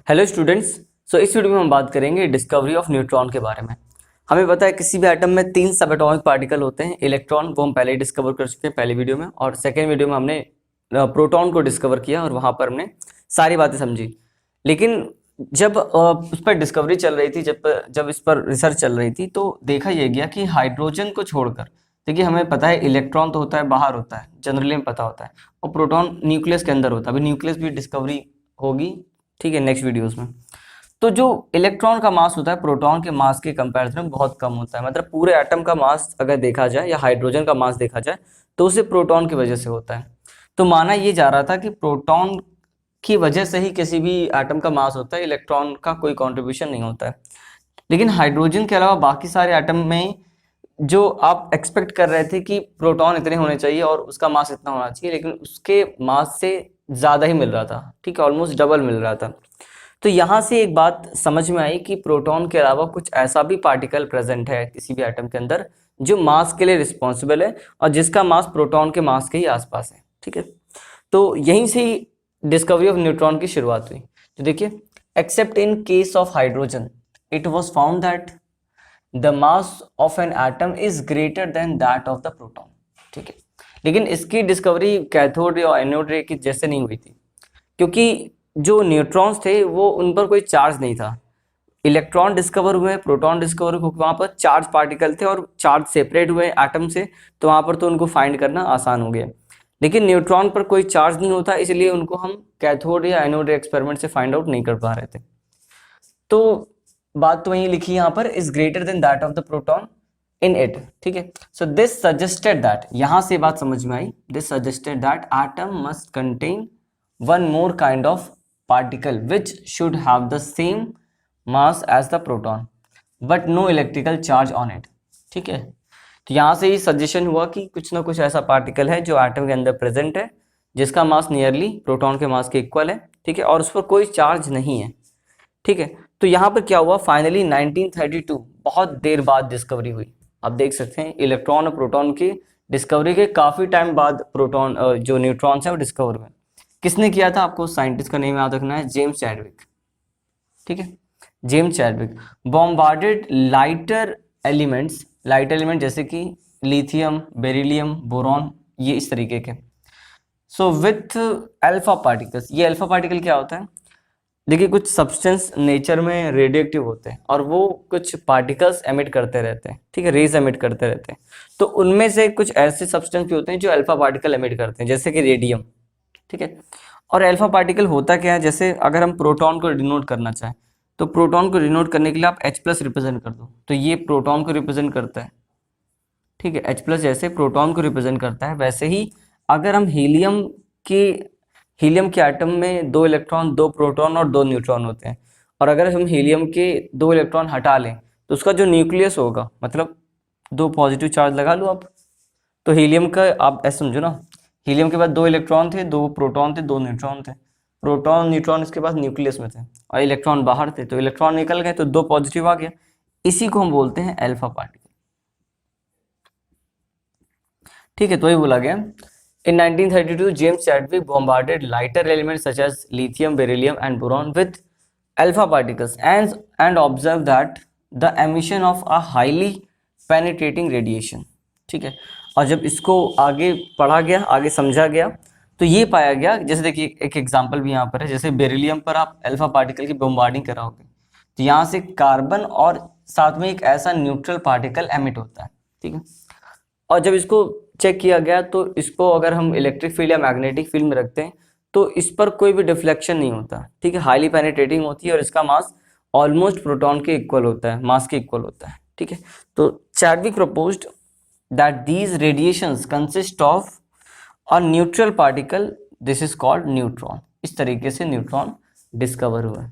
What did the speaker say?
Hello students. इस video में हम बात करेंगे डिस्कवरी ऑफ न्यूट्रॉन के बारे में। हमें पता है किसी भी एटम में 3 सब एटॉमिक पार्टिकल होते हैं। इलेक्ट्रॉन वो हम पहले ही डिस्कवर कर चुके हैं पहले वीडियो में, और सेकेंड वीडियो में हमने प्रोटॉन को डिस्कवर किया और वहाँ पर हमने सारी बातें समझी। लेकिन जब उस पर डिस्कवरी चल रही थी, जब इस पर रिसर्च चल रही थी, तो देखा यह गया कि हाइड्रोजन को छोड़कर, देखिए हमें पता है इलेक्ट्रॉन तो होता है बाहर होता है, जनरली हमें पता होता है, और प्रोटॉन न्यूक्लियस के अंदर होता है। अभी न्यूक्लियस भी डिस्कवरी होगी, ठीक है, नेक्स्ट वीडियोस में। तो जो इलेक्ट्रॉन का मास होता है प्रोटॉन के मास के कंपैरिजन में बहुत कम होता है। मतलब पूरे एटम का मास अगर देखा जाए या हाइड्रोजन का मास देखा जाए तो उसे प्रोटॉन की वजह से होता है। तो माना ये जा रहा था कि प्रोटॉन की वजह से ही किसी भी एटम का मास होता है, इलेक्ट्रॉन का कोई कॉन्ट्रीब्यूशन नहीं होता है। लेकिन हाइड्रोजन के अलावा बाकी सारे एटम में जो आप एक्सपेक्ट कर रहे थे कि प्रोटॉन इतने होने चाहिए और उसका मास इतना होना चाहिए, लेकिन उसके मास से ज़्यादा ही मिल रहा था, ठीक है, ऑलमोस्ट डबल मिल रहा था। तो यहाँ से एक बात समझ में आई कि प्रोटॉन के अलावा कुछ ऐसा भी पार्टिकल प्रेजेंट है किसी भी एटम के अंदर जो मास के लिए रिस्पॉन्सिबल है और जिसका मास प्रोटॉन के मास के ही आसपास है, ठीक है। तो यहीं से ही डिस्कवरी ऑफ न्यूट्रॉन की शुरुआत हुई। तो देखिए, accept in case of hydrogen it was found that the mass of an atom is greater than that of the proton, ठीक है। लेकिन इसकी डिस्कवरी कैथोड या एनोड रे की जैसे नहीं हुई थी, क्योंकि जो न्यूट्रॉन्स थे वो उन पर कोई चार्ज नहीं था। इलेक्ट्रॉन डिस्कवर हुए, प्रोटॉन डिस्कवर हुए, वहाँ पर चार्ज पार्टिकल थे और चार्ज सेपरेट हुए एटम से, तो वहाँ पर तो उनको फाइंड करना आसान हो गया। लेकिन न्यूट्रॉन पर कोई चार्ज नहीं होता, इसलिए उनको हम कैथोड या एनोड रे एक्सपेरिमेंट से फाइंड आउट नहीं कर पा रहे थे। तो बात तो वहीं लिखी यहाँ पर, is greater than that of the proton in it, ठीक है। सो दिस सजेस्टेड दैट, यहाँ से बात समझ में आई, this suggested that atom must contain one more kind of particle which should have the same mass as the proton but no electrical charge on it, ठीक है। तो यहाँ से ही सजेशन हुआ कि कुछ ना कुछ ऐसा पार्टिकल है जो एटम के अंदर प्रेजेंट है जिसका मास नियरली प्रोटॉन के मास के इक्वल है, ठीक है, और उस पर कोई चार्ज नहीं है, ठीक है। तो यहाँ पर क्या हुआ, फाइनली 1932, बहुत देर बाद डिस्कवरी हुई। आप देख सकते हैं इलेक्ट्रॉन और प्रोटॉन की डिस्कवरी के काफ़ी टाइम बाद प्रोटॉन जो न्यूट्रॉन्स है वो डिस्कवर हुए। किसने किया था, आपको साइंटिस्ट का नेम याद रखना है, जेम्स चैडविक, ठीक है, James Chadwick. Bombarded lighter elements, light element जैसे कि लिथियम, बेरिलियम, बोरॉन, ये इस तरीके के, सो विथ अल्फा पार्टिकल्स। ये अल्फा पार्टिकल क्या होता है, देखिए कुछ सब्सटेंस नेचर में रेडिएक्टिव होते हैं और वो कुछ पार्टिकल्स एमिट करते रहते हैं, ठीक है, रेज एमिट करते रहते हैं। तो उनमें से कुछ ऐसे सब्सटेंस भी होते हैं जो अल्फा पार्टिकल एमिट करते हैं, जैसे कि रेडियम, ठीक है। और अल्फा पार्टिकल होता क्या है, जैसे अगर हम प्रोटॉन को डिनोट करना चाहें तो प्रोटॉन को डिनोट करने के लिए आप H+ रिप्रेजेंट कर दो, तो ये प्रोटॉन को रिप्रेजेंट करता है, ठीक है। H+ जैसे प्रोटॉन को रिप्रेजेंट करता है, वैसे ही अगर हम हीलियम के एटम में 2 इलेक्ट्रॉन, 2 प्रोटॉन और 2 न्यूट्रॉन होते हैं, और अगर हम हीलियम के 2 इलेक्ट्रॉन हटा लें तो उसका जो न्यूक्लियस होगा, मतलब 2 पॉजिटिव चार्ज लगा लो आप, तो हीलियम का आप ऐसे समझो ना, हीलियम के बाद 2 इलेक्ट्रॉन थे, 2 प्रोटॉन थे, 2 न्यूट्रॉन थे, प्रोटॉन न्यूट्रॉन इसके पास न्यूक्लियस में थे और इलेक्ट्रॉन बाहर थे, तो इलेक्ट्रॉन निकल गए तो 2 पॉजिटिव आ गया। इसी को हम बोलते हैं अल्फा पार्टिकल, ठीक है। तो ये बोला गया इन 1932 James Chadwick bombarded lighter elements such as lithium, beryllium and boron with alpha particles and observed that the emission of a highly penetrating radiation, ठीक है। और जब इसको आगे पढ़ा गया, आगे समझा गया, तो ये पाया गया, जैसे देखिए एक एग्जांपल भी यहाँ पर है, जैसे बेरिलियम पर आप अल्फा पार्टिकल की बम्बार्डिंग कराओगे तो यहाँ से कार्बन और साथ में एक ऐसा न्यूट्रल पार्टिकल एमिट होता है, ठीक है। और जब इसको चेक किया गया तो इसको अगर हम इलेक्ट्रिक फील्ड या मैग्नेटिक फील्ड में रखते हैं तो इस पर कोई भी डिफ्लेक्शन नहीं होता, ठीक है, हाईली पेनिट्रेटिंग होती है और इसका मास ऑलमोस्ट प्रोटॉन के इक्वल होता है, मास के इक्वल होता है, ठीक है। तो Chadwick proposed that these radiations consist of a neutral particle, this is called neutron। इस तरीके से न्यूट्रॉन डिस्कवर हुआ है।